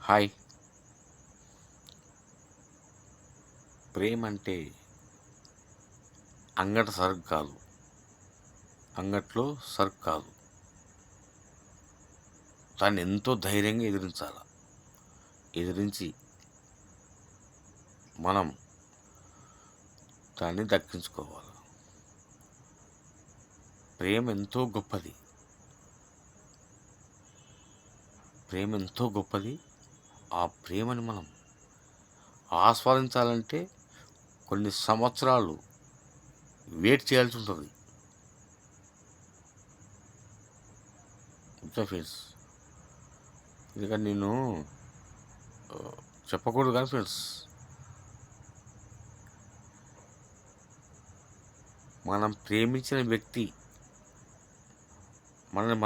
Hi. ప్రేమ అంటే అంగట సరుకు కాదు, అంగట్లో సరుకు కాదు. దాన్ని ఎంతో ధైర్యంగా ఎదిరించాలి. ఎదిరించి మనం దాన్ని దక్కించుకోవాలి. ప్రేమ ఎంతో గొప్పది. ప్రేమ ఎంతో గొప్పది. ఆ ప్రేమని మనం ఆస్వాదించాలంటే కొన్ని సంవత్సరాలు వెయిట్ చేయాల్సి ఉంటుంది. అంతే ఫ్రెండ్స్. ఎందుకంటే నేను చెప్పకూడదు కానీ ఫ్రెండ్స్, మనం ప్రేమించిన వ్యక్తి మనల్ని